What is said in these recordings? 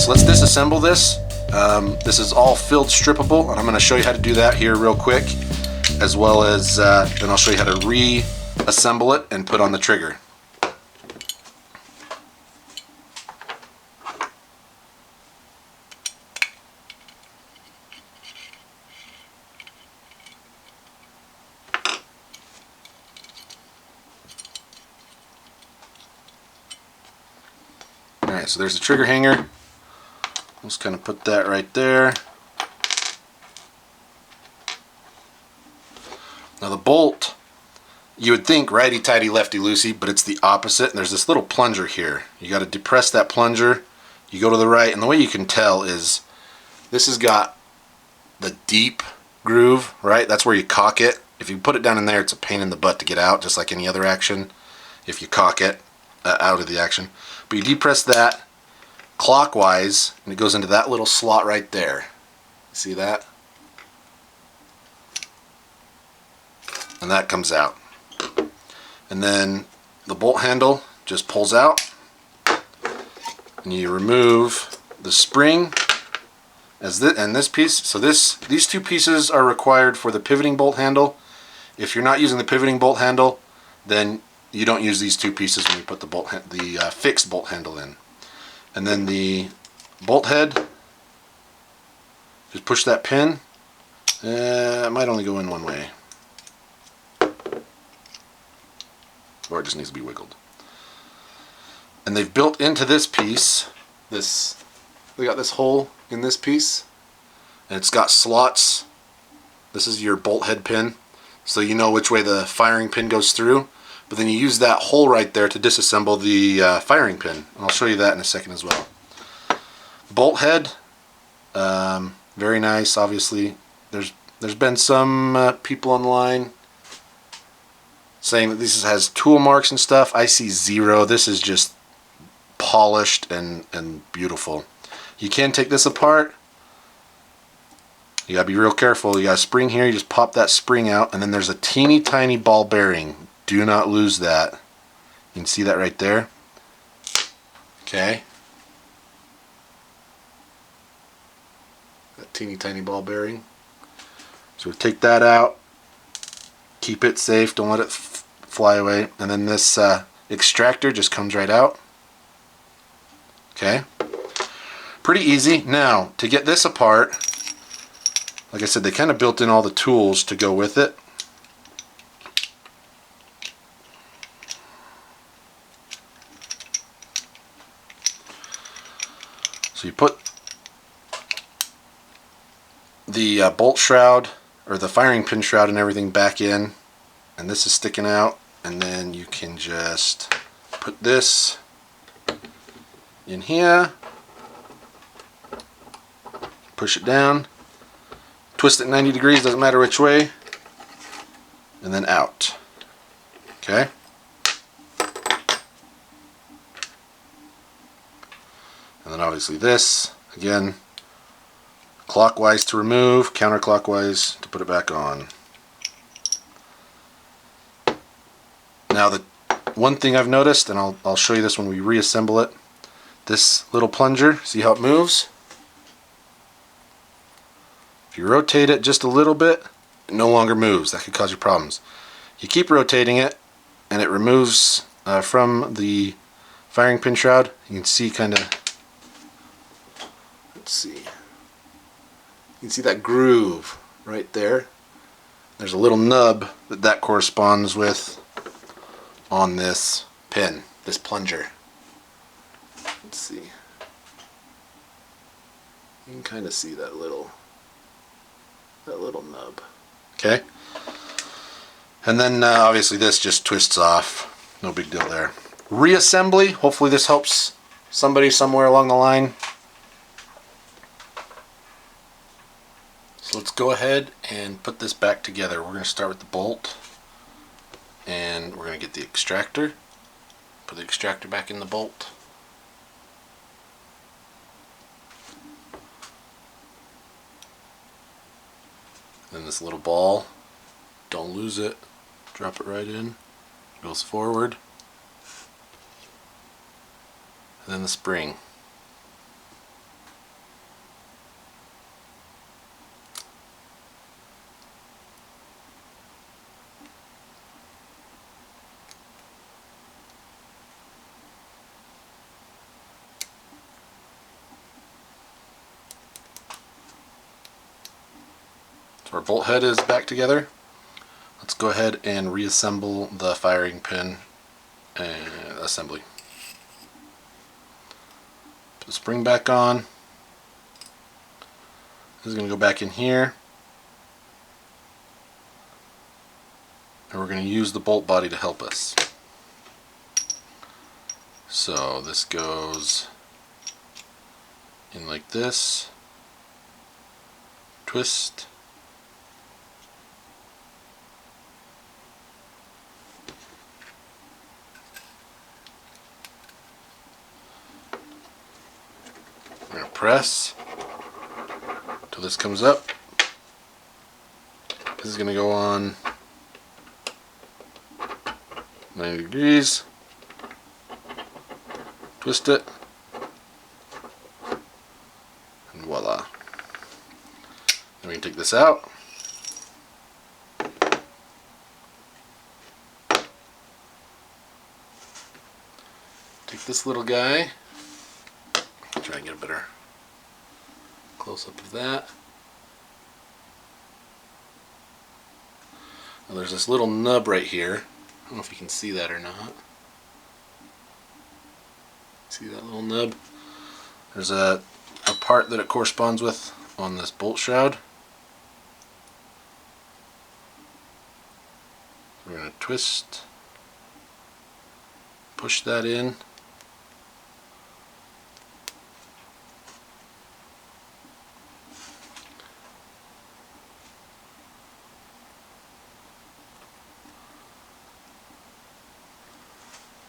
so let's disassemble this. This is all filled strippable, and I'm going to show you how to do that here real quick, as well as then I'll show you how to reassemble it and put on the trigger. Alright, so there's the trigger hanger. Just kind of put that right there. Now the bolt, you would think righty-tighty, lefty-loosey, but it's the opposite. And there's this little plunger here. You got to depress that plunger. You go to the right, and the way you can tell is this has got the deep groove, right? That's where you cock it. If you put it down in there, it's a pain in the butt to get out, just like any other action, if you cock it out of the action. But you depress that clockwise, and it goes into that little slot right there. See that? And that comes out. And then the bolt handle just pulls out, and you remove the spring as this piece. So these two pieces are required for the pivoting bolt handle. If you're not using the pivoting bolt handle, then you don't use these two pieces when you put the fixed bolt handle in. And then the bolt head, just push that pin. It might only go in one way, or it just needs to be wiggled. And they've built into this piece, they got this hole in this piece, and it's got slots. This is your bolt head pin, so you know which way the firing pin goes through. But then you use that hole right there to disassemble the firing pin. And I'll show you that in a second as well. Bolt head, very nice. Obviously, there's been some people online saying that this has tool marks and stuff. I see zero. This is just polished and beautiful. You can take this apart. You gotta be real careful. You got a spring here. You just pop that spring out, and then there's a teeny tiny ball bearing. Do not lose that. You can see that right there. Okay. That teeny tiny ball bearing. So take that out. Keep it safe. Don't let it fly away. And then this extractor just comes right out. Okay. Pretty easy. Now, to get this apart, like I said, they kind of built in all the tools to go with it. So you put the bolt shroud, or the firing pin shroud, and everything back in, and this is sticking out, and then you can just put this in here, push it down, twist it 90 degrees, doesn't matter which way, and then out. Okay? And then obviously this, again, clockwise to remove, counterclockwise to put it back on. Now the one thing I've noticed, and I'll show you this when we reassemble it, this little plunger, see how it moves? If you rotate it just a little bit, it no longer moves. That could cause you problems. You keep rotating it, and it removes from the firing pin shroud. You can see kind of, let's see, you can see that groove right there. There's a little nub that corresponds with on this pin, this plunger. Let's see. You can kind of see that little nub. Okay? And then obviously this just twists off. No big deal there. Reassembly. Hopefully this helps somebody somewhere along the line. So let's go ahead and put this back together. We're going to start with the bolt, and we're going to get the extractor. Put the extractor back in the bolt. Then this little ball, don't lose it, drop it right in, goes forward, and then the spring. So our bolt head is back together. Let's go ahead and reassemble the firing pin and assembly. Put the spring back on. This is going to go back in here. And we're going to use the bolt body to help us. So this goes in like this. Twist. We're going to press until this comes up. This is going to go on 90 degrees. Twist it. And voila. Then we can take this out. Take this little guy. Try and get a better close-up of that. Now there's this little nub right here. I don't know if you can see that or not. See that little nub? There's a part that it corresponds with on this bolt shroud. We're going to twist, push that in.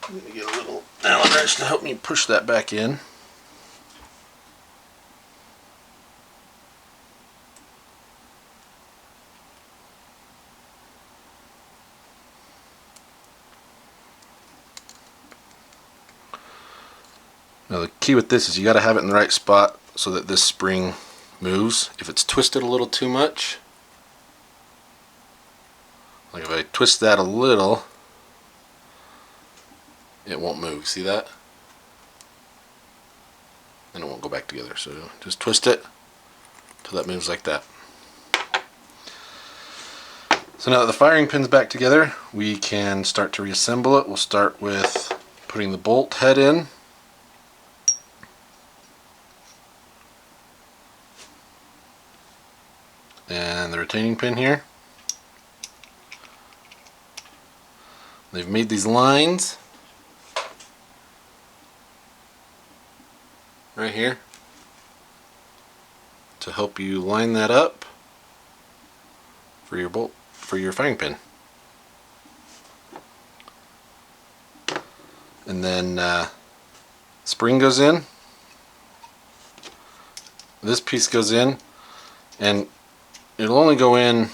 Let me get a little Allen wrench to help me push that back in. Now the key with this is you got to have it in the right spot so that this spring moves. If it's twisted a little too much, like if I twist that a little, it won't move. See that? Then it won't go back together. So just twist it until that moves like that. So now that the firing pin's back together, we can start to reassemble it. We'll start with putting the bolt head in. And the retaining pin here. They've made these lines right here to help you line that up for your bolt, for your firing pin. And then spring goes in, this piece goes in, and it'll only go in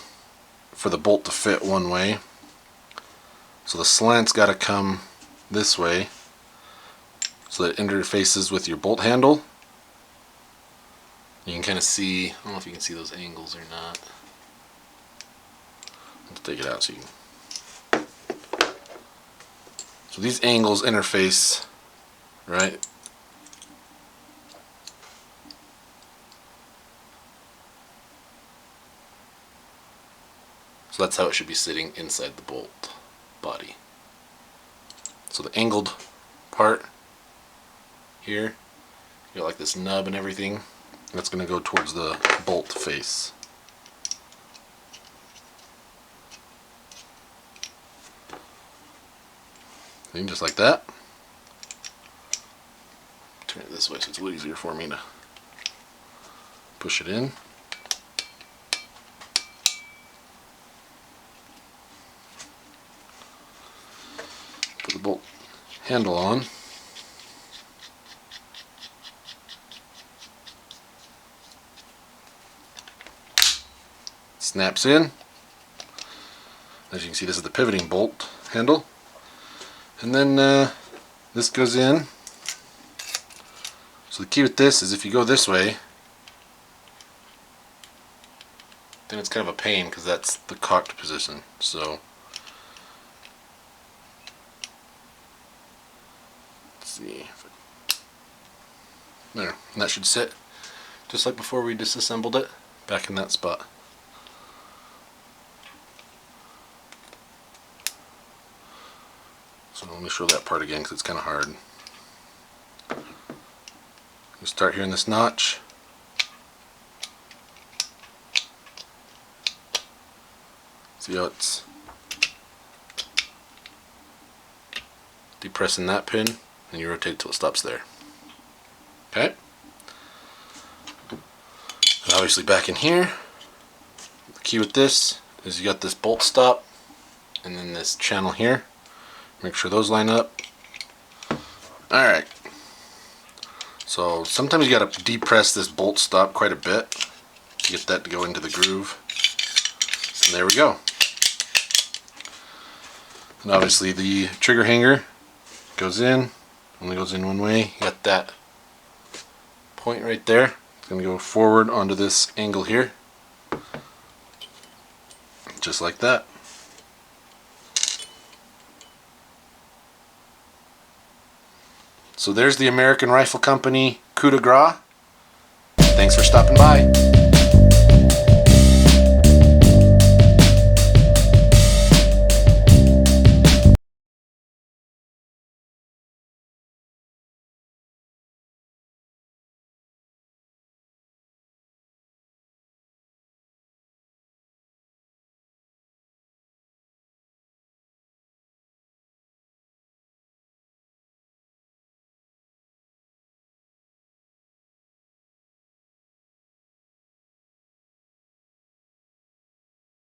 for the bolt to fit one way, so the slant's got to come this way so that it interfaces with your bolt handle. You can kind of see, I don't know if you can see those angles or not. Let's take it out so you can. So these angles interface, right? So that's how it should be sitting inside the bolt body. So the angled part here, you got like this nub and everything, that's going to go towards the bolt face. And just like that. Turn it this way so it's a little easier for me to push it in. Put the bolt handle on. Snaps in. As you can see, this is the pivoting bolt handle. And then this goes in. So the key with this is if you go this way, then it's kind of a pain because that's the cocked position. So let's see. There, and that should sit just like before we disassembled it, back in that spot. So let me show that part again because it's kind of hard. You start here in this notch. See how it's depressing that pin, and you rotate till it stops there. Okay? And obviously back in here, the key with this is you got this bolt stop and then this channel here. Make sure those line up. Alright. So sometimes you gotta depress this bolt stop quite a bit to get that to go into the groove. And there we go. And obviously the trigger hanger goes in, only goes in one way. You got that point right there. It's going to go forward onto this angle here. Just like that. So there's the American Rifle Company Coup de Grace. Thanks for stopping by.